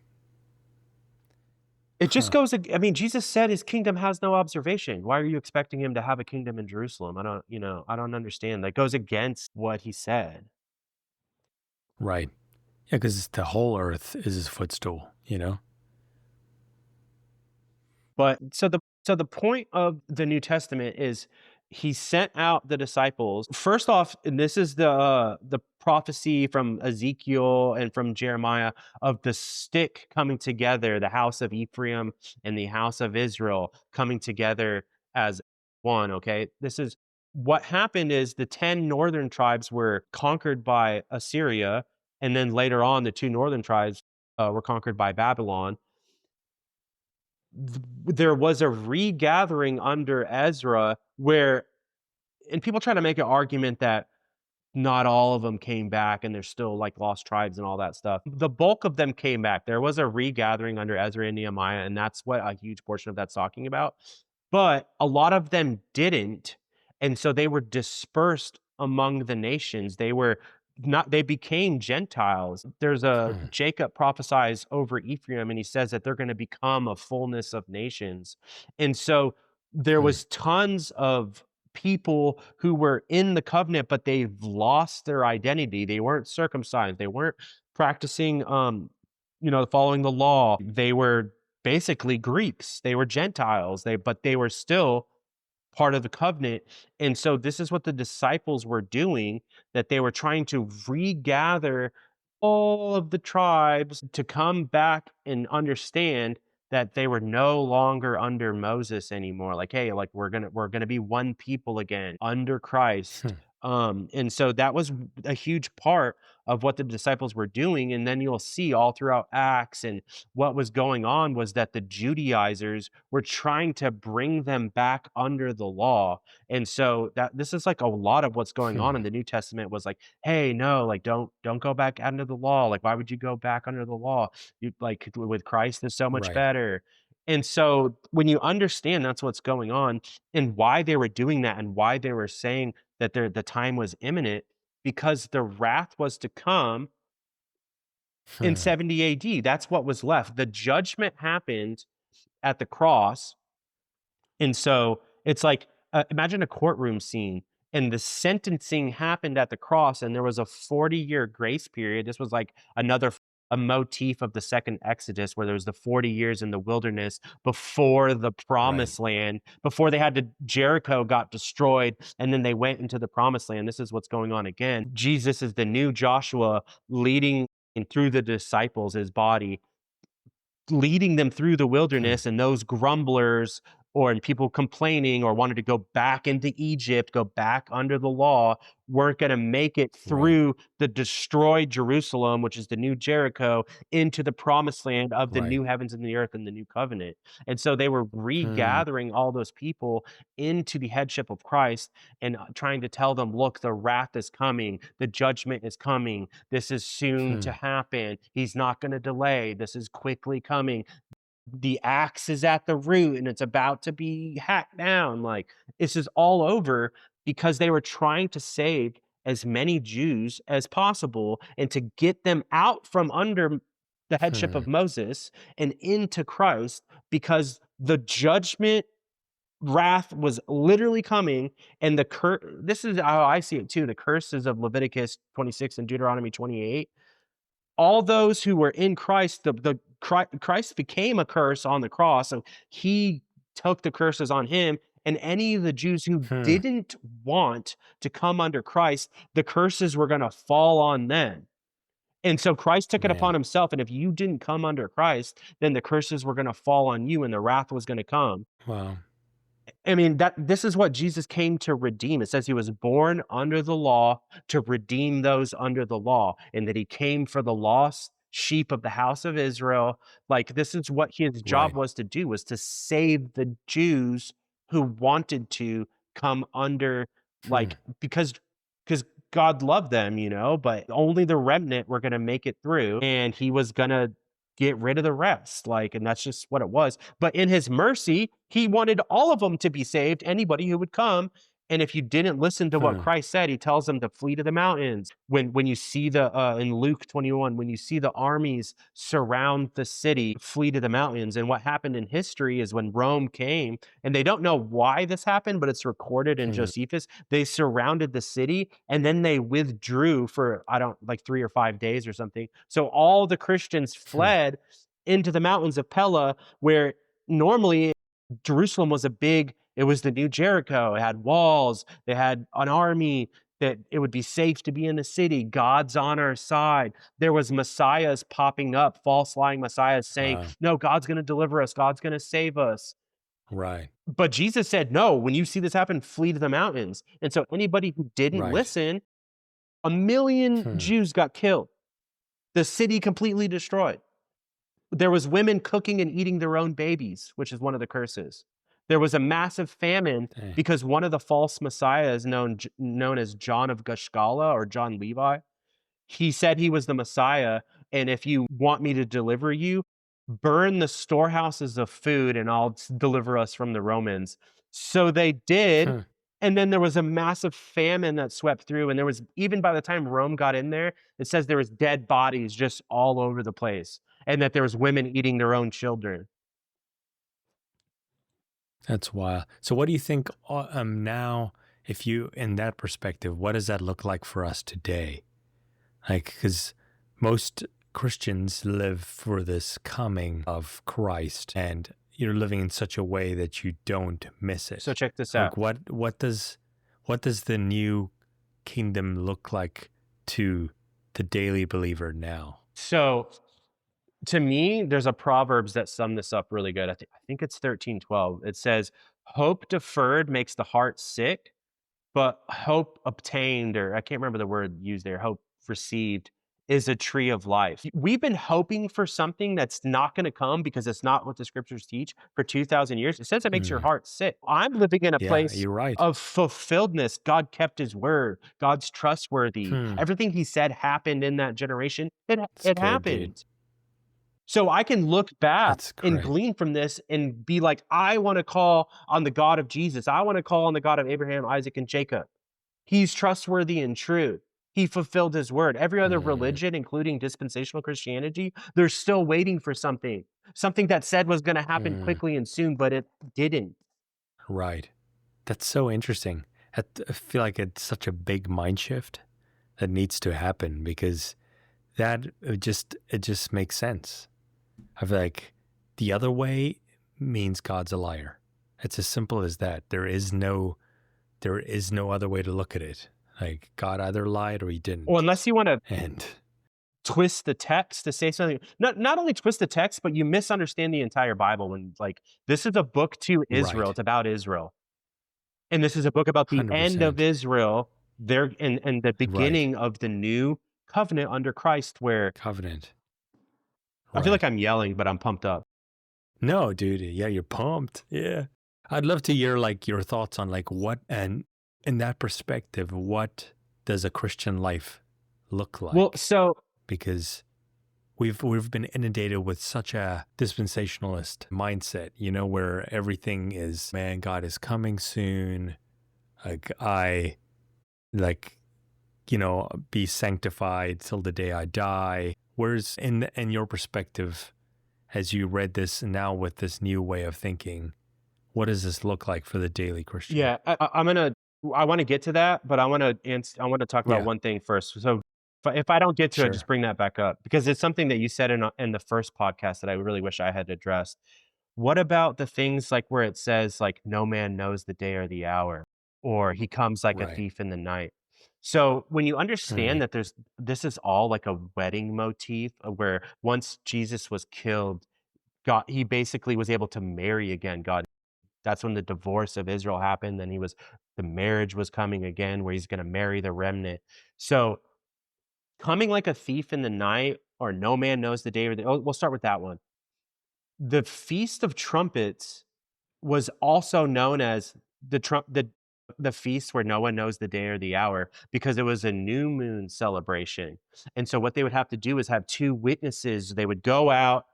It just Huh. goes ag I mean, Jesus said his kingdom has no observation. Why are you expecting him to have a kingdom in Jerusalem? I don't understand. That goes against what he said. Right. Yeah, because the whole earth is his footstool, you know? But so the point of the New Testament is he sent out the disciples. First off, and this is the prophecy from Ezekiel and from Jeremiah of the stick coming together, the house of Ephraim and the house of Israel coming together as one, okay? This is what happened is the 10 northern tribes were conquered by Assyria, and then later on the two northern tribes were conquered by Babylon. There was a regathering under Ezra where, and people try to make an argument that not all of them came back and there's still like lost tribes and all that stuff. The bulk of them came back. There was a regathering under Ezra and Nehemiah, and that's what a huge portion of that's talking about. But a lot of them didn't. And so they were dispersed among the nations. They became Gentiles. There's a Hmm, Jacob prophesies over Ephraim, and he says that they're going to become a fullness of nations. And so there hmm, was tons of people who were in the covenant, but they've lost their identity. They weren't circumcised. They weren't practicing, following the law. They were basically Greeks. They were Gentiles. But they were still part of the covenant. And so this is what the disciples were doing, that they were trying to regather all of the tribes to come back and understand that they were no longer under Moses anymore. Like, hey, like we're gonna be one people again under Christ. hmm. And so that was a huge part of what the disciples were doing. And then you'll see all throughout Acts, and what was going on was that the Judaizers were trying to bring them back under the law. And so that this is like a lot of what's going on Hmm. in the New Testament was like, hey, no, like don't go back under the law. Like, why would you go back under the law? You like with Christ is so much Right. better. And so when you understand that's what's going on and why they were doing that and why they were saying that the time was imminent, because the wrath was to come in Hmm. 70 AD. That's what was left. The judgment happened at the cross, and so it's like, imagine a courtroom scene, and the sentencing happened at the cross, and there was a 40-year grace period. This was like a motif of the second Exodus, where there was the 40 years in the wilderness before the Right. promised land, before they had to Jericho got destroyed, and then they went into the promised land. This is what's going on again. Jesus is the new Joshua leading and through the disciples, his body, leading them through the Hmm. wilderness, and those grumblers or and people complaining or wanted to go back into Egypt, go back under the law, weren't going to make it Right. through the destroyed Jerusalem, which is the new Jericho, into the promised land of the Right. new heavens and the earth and the new covenant. And so they were Hmm. regathering all those people into the headship of Christ, and trying to tell them, look, the wrath is coming, the judgment is coming, this is soon to Hmm. happen. He's not going to delay. This is quickly coming. The axe is at the root and it's about to be hacked down. Like, this is all over because they were trying to save as many Jews as possible and to get them out from under the headship Hmm. of Moses and into Christ, because The judgment wrath was literally coming, and this is how I see it too, the curses of Leviticus 26 and Deuteronomy 28. All those who were in Christ, Christ became a curse on the cross, so he took the curses on him, and any of the Jews who Hmm. didn't want to come under Christ, the curses were gonna fall on them. And so Christ took it upon Man. himself, and if you didn't come under Christ, then the curses were gonna fall on you and the wrath was gonna come. Wow. I mean, that this is what Jesus came to redeem. It says he was born under the law to redeem those under the law, and that he came for the lost sheep of the house of Israel. Like, this is what his job Right. was to do, was to save the Jews who wanted to come under, Hmm. like, because God loved them, but only the remnant were gonna make it through, and he was gonna get rid of the rest, like, and that's just what it was. But in his mercy, he wanted all of them to be saved, anybody who would come. And if you didn't listen to what Hmm. Christ said, he tells them to flee to the mountains. When you see in Luke 21, when you see the armies surround the city, flee to the mountains. And what happened in history is when Rome came, and they don't know why this happened, but it's recorded in Hmm. Josephus. They surrounded the city and then they withdrew for, I don't, like 3 or 5 days or something. So all the Christians Hmm. fled into the mountains of Pella, where normally Jerusalem was it was the new Jericho. It had walls, they had an army, that it would be safe to be in the city. God's on our side. There was messiahs popping up, false lying messiahs saying, Wow. no, God's going to deliver us. God's going to save us. Right. But Jesus said, no, when you see this happen, flee to the mountains. And so anybody who didn't Right. listen, 1 million Hmm. Jews got killed. The city completely destroyed. There was women cooking and eating their own babies, which is one of the curses. There was a massive famine Dang. because one of the false messiahs known as John of Gashgala or John Levi, he said he was the Messiah, and if you want me to deliver you, burn the storehouses of food and I'll deliver us from the Romans. So they did. Hmm. And then there was a massive famine that swept through. And there was, even by the time Rome got in there, it says there was dead bodies just all over the place, and that there was women eating their own children. That's wild. So, what do you think now, if you, in that perspective, what does that look like for us today? Like, because most Christians live for this coming of Christ, and you're living in such a way that you don't miss So it. check this Like, out. what does the new kingdom look like to the daily believer now? So to me, there's a Proverbs that sum this up really good. I think it's 13:12. It says, hope deferred makes the heart sick, but hope obtained, or I can't remember the word used there, hope received, is a tree of life. We've been hoping for something that's not going to come because it's not what the scriptures teach for 2,000 years. It says it makes your Mm. heart sick. I'm living in a Yeah, place you're right. of fulfilledness. God kept his word. God's trustworthy. Hmm. Everything he said happened in that generation. That's It good, dude. happened. So I can look back That's and great. glean from this and be like, I want to call on the God of Jesus. I want to call on the God of Abraham, Isaac, and Jacob. He's trustworthy and true. He fulfilled his word. Every other Mm. religion, including dispensational Christianity, they're still waiting for something that said was going to happen Mm. quickly and soon, but it didn't. Right. That's so interesting. I feel like it's such a big mind shift that needs to happen because it just makes sense. I feel like the other way means God's a liar. It's as simple as that. There is no other way to look at it. Like God either lied or he Well, didn't. unless you want to And twist the text to say something, not only twist the text, but you misunderstand the entire Bible. When, like, this is a book to Israel, right. it's about Israel. And this is a book about the end of 100%. Israel, there and the Right. beginning of the new covenant under Christ, where Covenant. I feel like Right. I'm yelling, but I'm pumped up. No, dude. Yeah, you're pumped. Yeah. I'd love to hear like your thoughts on like what, and in that perspective, what does a Christian life look Well, like? so Because we've been inundated with such a dispensationalist mindset, where everything is, man, God is coming soon. Like like, be sanctified till the day I die. Whereas in your perspective, as you read this now with this new way of thinking? What does this look like for the daily Christian? Yeah, I wanna get to that, but I wanna talk about Yeah, one thing first. So, if I don't get to it, just sure. bring that back up, because it's something that you said in the first podcast that I really wish I had addressed. What about the things, like, where it says, like, "No man knows the day or the hour," or, "He comes like a Right. thief in the night." So, when you understand Mm, that this is all like a wedding motif, where once Jesus was killed, God he basically was able to marry again, God. That's when the divorce of Israel happened, then the marriage was coming again where he's gonna marry the remnant. So, coming like a thief in the night, or no man knows the day or the we'll start with that one. The Feast of Trumpets was also known as the feast where no one knows the day or the hour, because it was a new moon celebration. And so what they would have to do is have 2 witnesses. They would go out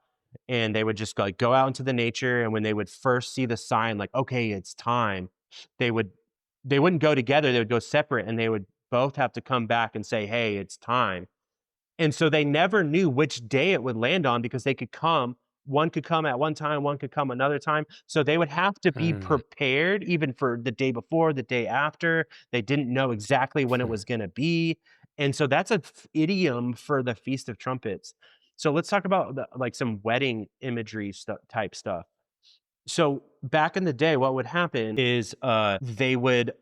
and they would just, like, go out into the nature, and when they would first see the sign, like, "Okay, it's time," they would they wouldn't go together, they would go separate, and they would both have to come back and say, "Hey, it's time." And so they never knew which day it would land on, because they could come one could come at one time, one could come another time. So they would have to be mm, prepared even for the day before, the day after. They didn't know exactly when it hmm, was gonna be. And so that's a idiom for the Feast of Trumpets. So let's talk about like some wedding imagery type stuff. So back in the day, what would happen is they would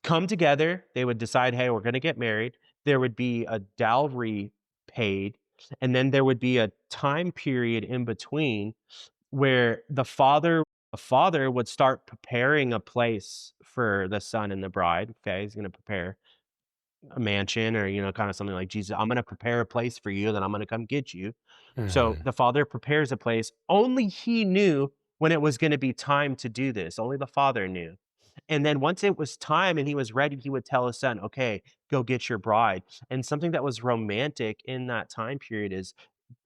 come together, they would decide, "Hey, we're gonna get married." There would be a dowry paid, and then there would be a time period in between where the father would start preparing a place for the son and the bride. Okay, he's gonna prepare a mansion, or, kinda something like, "Jesus, I'm gonna prepare a place for you, then I'm gonna come get you." So mhm, the father prepares a place. Only he knew when it was gonna be time to do this. Only the father knew. And then once it was time and he was ready, he would tell his son, "Okay, go get your bride." And something that was romantic in that time period is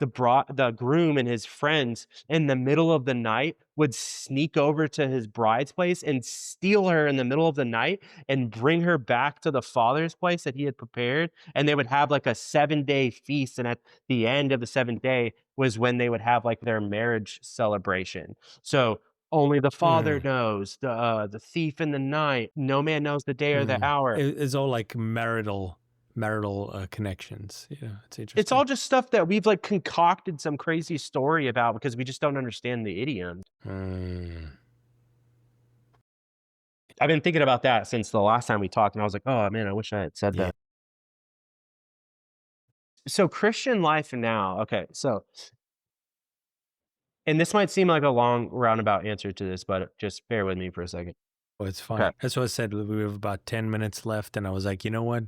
the groom and his friends in the middle of the night would sneak over to his bride's place and steal her in the middle of the night and bring her back to the father's place that he had prepared. And they would have like a 7-day feast. And at the end of the 7th day was when they would have like their marriage celebration. So only the father mm, knows, the thief in the night. No man knows the day or the mm. hour. It's all like marital connections. Yeah, it's It's interesting. all just stuff that we've like concocted some crazy story about because we just don't understand the idiom. Mm, I've been thinking about that since the last time we talked, and I was like, "Oh, man, I wish I had said yeah. that." So Christian life now, okay, so and this might seem like a long roundabout answer to this, but just bear with me for a second. Well, it's Okay. fine. That's what I said. We have about 10 minutes left. And I was like, you know what?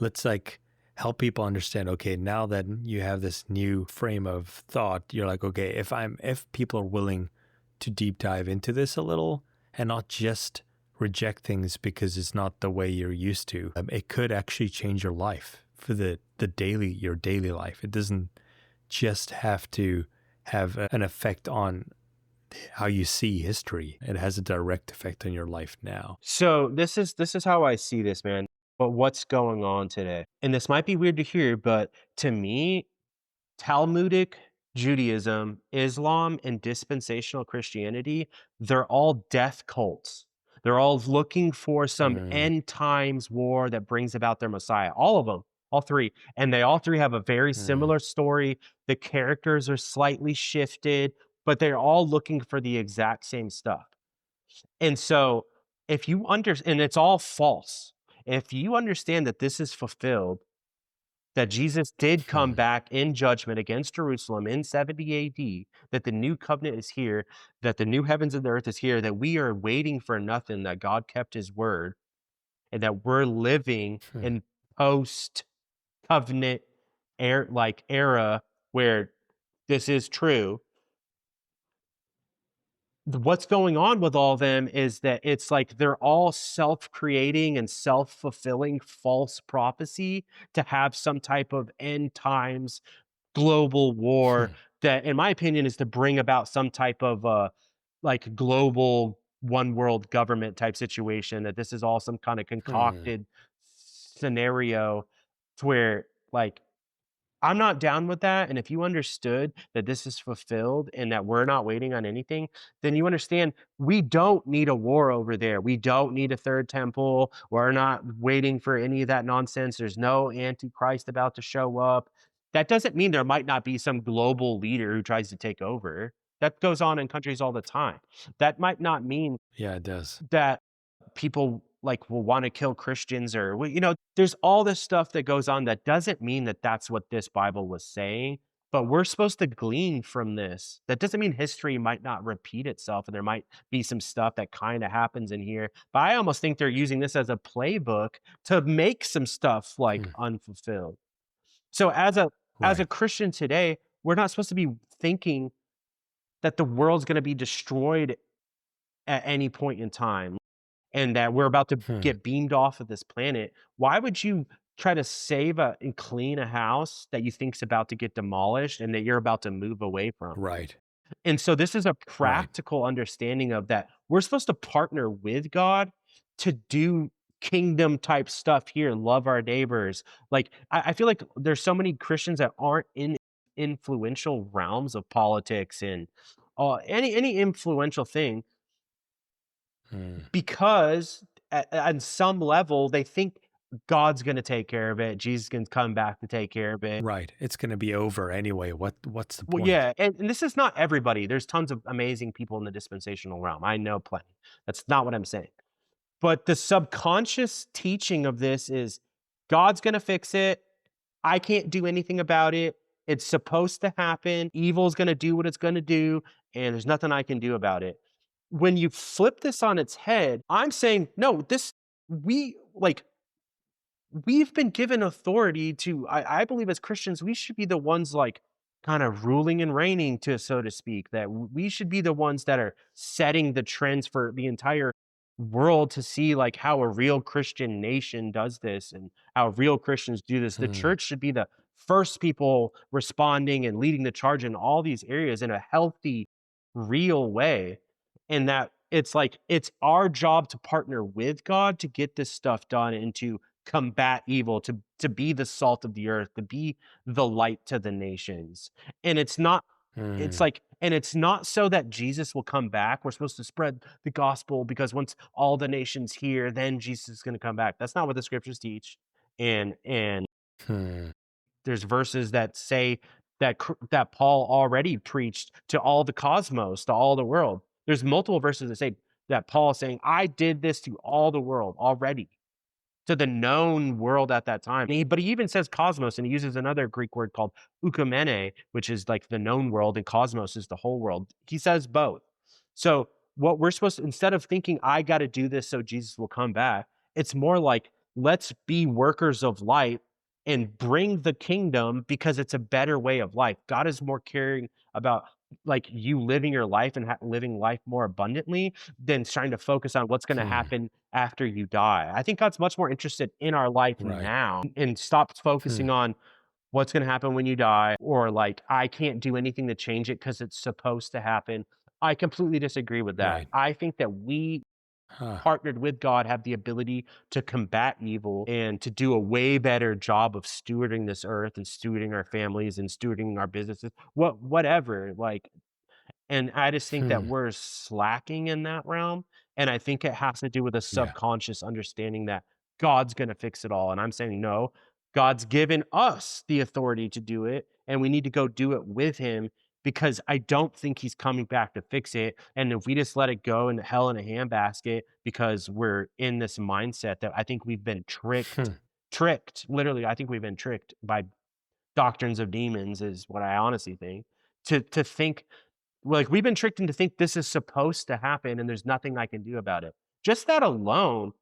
Let's like help people understand. Okay, now that you have this new frame of thought, you're like, okay, if people are willing to deep dive into this a little and not just reject things because it's not the way you're used to, it could actually change your life for your daily life. It doesn't just have to have an effect on how you see history. It has a direct effect on your life now. So this is how I see this, man. But what's going on today? And this might be weird to hear, but to me, Talmudic Judaism, Islam, and dispensational Christianity, they're all death cults. They're all looking for some Mm, end times war that brings about their Messiah. All of them, all three. And they all three have a very mm, similar story. The characters are slightly shifted, but they're all looking for the exact same stuff. And so, if you and it's all false. If you understand that this is fulfilled, that Jesus did come mm, back in judgment against Jerusalem in 70 AD, that the new covenant is here, that the new heavens and the earth is here, that we are waiting for nothing, that God kept his word, and that we're living mm, in post covenant era where this is true. What's going on with all of them is that it's like they're all self-creating and self-fulfilling false prophecy to have some type of end times global war mm, that, in my opinion, is to bring about some type of, like, global one world government type situation, that this is all some kinda mm, concocted scenario to where, like, I'm not down with that, and if you understood that this is fulfilled and that we're not waiting on anything, then you understand we don't need a war over there. We don't need a third temple. We're not waiting for any of that nonsense. There's no antichrist about to show up. That doesn't mean there might not be some global leader who tries to take over. That goes on in countries all the time. That might not mean Yeah, it does. that people like will want to kill Christians or there's all this stuff that goes on that doesn't mean that that's what this Bible was saying, but we're supposed to glean from this. That doesn't mean history might not repeat itself and there might be some stuff that kind of happens in here, but I almost think they're using this as a playbook to make some stuff like Hmm. unfulfilled. So as a Right. Christian today, we're not supposed to be thinking that the world's going to be destroyed at any point in time and that we're about to Hmm. get beamed off of this planet. Why would you try to save and clean a house that you think's about to get demolished and that you're about to move away from? Right. And so this is a Right. practical understanding of that we're supposed to partner with God to do kingdom type stuff here, love our neighbors. Like I feel like there's so many Christians that aren't in influential realms of politics and any influential thing Hmm. because at some level, they think God's gonna take care of it, Jesus can come back to take care of it. Right. It's going to be over anyway. What's the Well, point? yeah, and this is not everybody, there's tons of amazing people in the dispensational realm, I know plenty. That's not what I'm saying. But the subconscious teaching of this is God's gonna fix it, I can't do anything about it, it's supposed to happen, evil's gonna do what it's gonna do, and there's nothing I can do about it. When you flip this on its head, I'm saying, no, this we like we've been given authority to I believe as Christians, we should be the ones like kind of ruling and reigning to so to speak, that we should be the ones that are setting the trends for the entire world to see like how a real Christian nation does this and how real Christians do this. The Hmm. church should be the first people responding and leading the charge in all these areas in a healthy, real way. And that it's like it's our job to partner with God to get this stuff done and to combat evil, to be the salt of the earth, to be the light to the nations. And Hmm. it's not so that Jesus will come back. We're supposed to spread the gospel because once all the nations hear, then Jesus is going to come back. That's not what the scriptures teach. And Hmm. there's verses that say that Paul already preached to all the cosmos, to all the world. There's multiple verses that say that Paul is saying, I did this to all the world already, to the known world at that time. But he even says cosmos, and he uses another Greek word called oikoumene, which is like the known world, and cosmos is the whole world. He says both. So what we're supposed to, instead of thinking I got to do this so Jesus will come back, it's more like let's be workers of light and bring the kingdom because it's a better way of life. God is more caring about like you living your life and living life more abundantly than trying to focus on what's going to Hmm. happen after you die. I think God's much more interested in our life Right. now and stops Hmm. focusing on what's going to happen when you die or like I can't do anything to change it because it's supposed to happen. I completely disagree with that. Right. I think that we Huh. partnered with God have the ability to combat evil and to do a way better job of stewarding this earth and stewarding our families and stewarding our businesses. Whatever. Like and I just think that Hmm. we're slacking in that realm, and I think it has to do with a Yeah. subconscious understanding that God's gonna fix it all, and I'm saying, "No, God's given us the authority to do it, and we need to go do it with him because I don't think he's coming back to fix it, and if we just let it go into hell in a handbasket because we're in this mindset that I think we've been Hmm. tricked, literally, I think we've been tricked by doctrines of demons is what I honestly think, to think like, we've been tricked into think this is supposed to happen and there's nothing I can do about it. Just that alone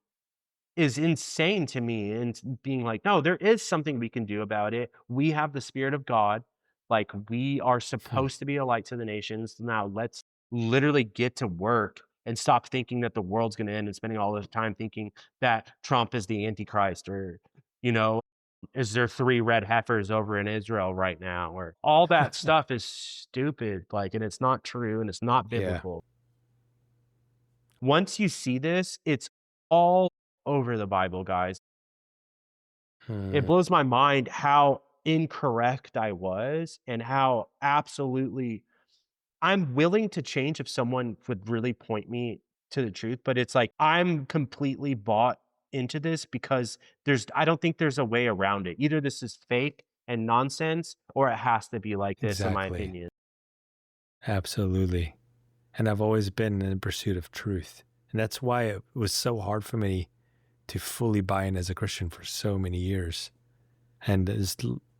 is insane to me and being like, "No, there is something we can do about it. We have the Spirit of God. Like, we are Hmm. supposed to be a light to the nations. Now let's literally get to work and stop thinking that the world's gonna end and spending all this time thinking that Trump is the Antichrist or, you know, is there 3 red heifers over in Israel right now? Or all that stuff is stupid, like, and it's not true and it's not Yeah. biblical. Once you see this, it's all over the Bible, guys. It Hmm. blows my mind how incorrect I was and how absolutely I'm willing to change if someone would really point me to the truth, but it's like I'm completely bought into this because I don't think there's a way around it. Either this is fake and nonsense or it has to be like this in my Exactly. opinion. Absolutely. And I've always been in pursuit of truth. And that's why it was so hard for me to fully buy in as a Christian for so many years. And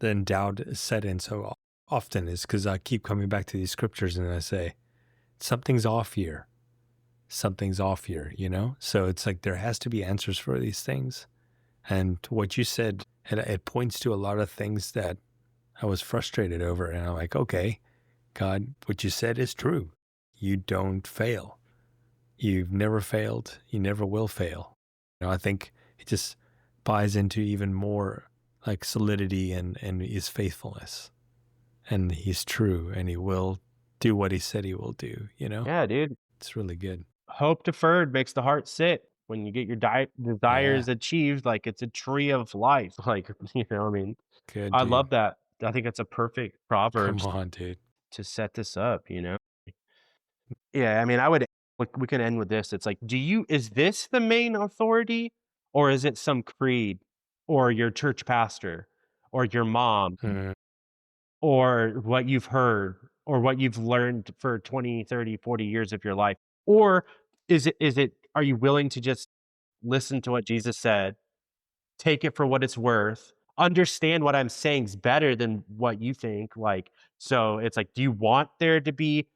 then doubt set in so often is because I keep coming back to these scriptures and I say, something's off here. Something's off here, you know? So it's like there has to be answers for these things. And what you said, it points to a lot of things that I was frustrated over. And I'm like, okay, God, what you said is true. You don't fail. You've never failed. You never will fail. You know, I think it just buys into even more like solidity and his faithfulness. And he's true and he will do what he said he will do, you know? Yeah, dude. It's really good. Hope deferred makes the heart sick. When you get your Yeah. desires achieved, like it's a tree of life. Like, I mean, Good, I dude. love that. I think it's a perfect Come proverbs on, dude. to set this up. Yeah, I mean, I would we can end with this. It's like, is this the main authority or is it some creed or your church pastor or your mom Mm. or what you've heard or what you've learned for 20, 30, 40 years of your life? Or are you willing to just listen to what Jesus said, take it for what it's worth, understand what I'm saying is better than what you think? Like, so it's like, do you want there to be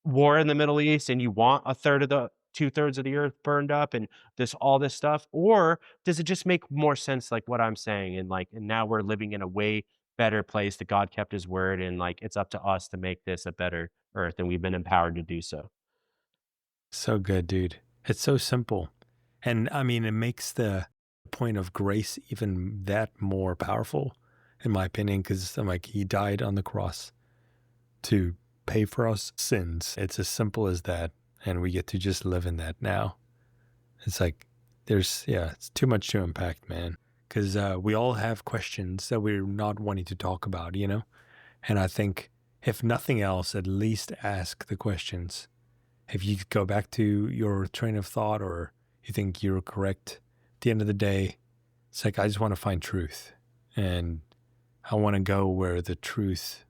war in the Middle East and you want a third of the 2/3 of the earth burned up and all this stuff? Or does it just make more sense like what I'm saying? And now we're living in a way better place that God kept his word and like it's up to us to make this a better earth and we've been empowered to do so. So good, dude. It's so simple. And I mean, it makes the point of grace even that more powerful, in my opinion, because I'm like, he died on the cross to pay for our sins. It's as simple as that. And we get to just live in that now. It's like, it's too much to unpack, man. Because we all have questions that we're not wanting to talk about, you know? And I think, if nothing else, at least ask the questions. If you go back to your train of thought or you think you're correct, at the end of the day, it's like, I just want to find truth. And I want to go where the truth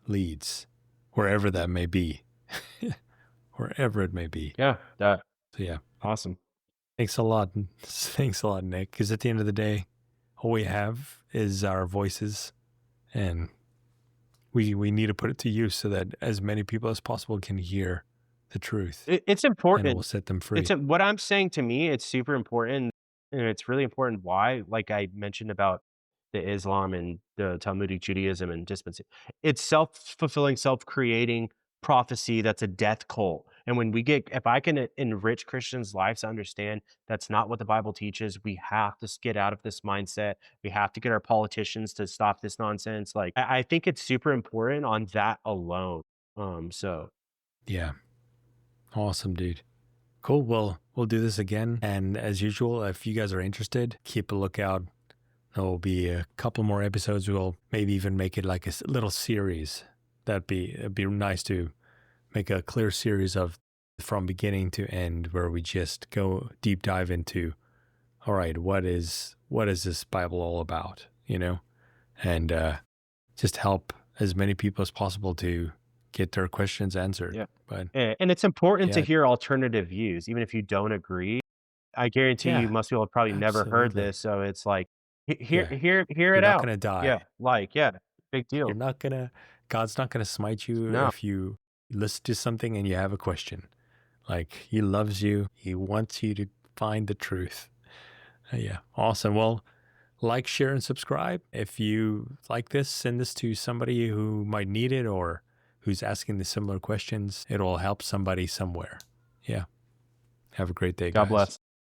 leads, wherever that may be, wherever it may be. Yeah, that So, yeah, awesome. thanks a lot. Thanks a lot, Nick. Because at the end of the day, all we have is our voices, and we need to put it to use so that as many people as possible can hear the truth It's and it will important. set them free. What I'm saying to me, it's super important, and it's really important why, like I mentioned about the Islam and the Talmudic Judaism and dispensation. It's self-fulfilling, self-creating prophecy that's a death cult. And if I can enrich Christians' lives to understand that's not what the Bible teaches, we have to get out of this mindset. We have to get our politicians to stop this nonsense. Like, I think it's super important on that alone. So Yeah. Awesome, dude. Cool. Well, we'll do this again. And as usual, if you guys are interested, keep a lookout. There will be a couple more episodes. We'll maybe even make it like a little series. It'd be nice to make a clear series of from beginning to end where we just go deep dive into, all right, what is this Bible all about, you know? And just help as many people as possible to get their questions answered. yeah. But And it's important to yeah, hear alternative views, even if you don't agree. I guarantee you yeah, most people have probably never heard absolutely. this, so it's like, Yeah. hear You're it not out. going to Yeah, die. big deal. You're not going to, God's not going to smite you No, if you listen to something and you have a question. Like, he loves you. He wants you to find the truth. Yeah. Awesome. Well, like, share, and subscribe. If you like this, send this to somebody who might need it or who's asking the similar questions. It'll help somebody somewhere. Yeah. Have a great day, God guys. bless.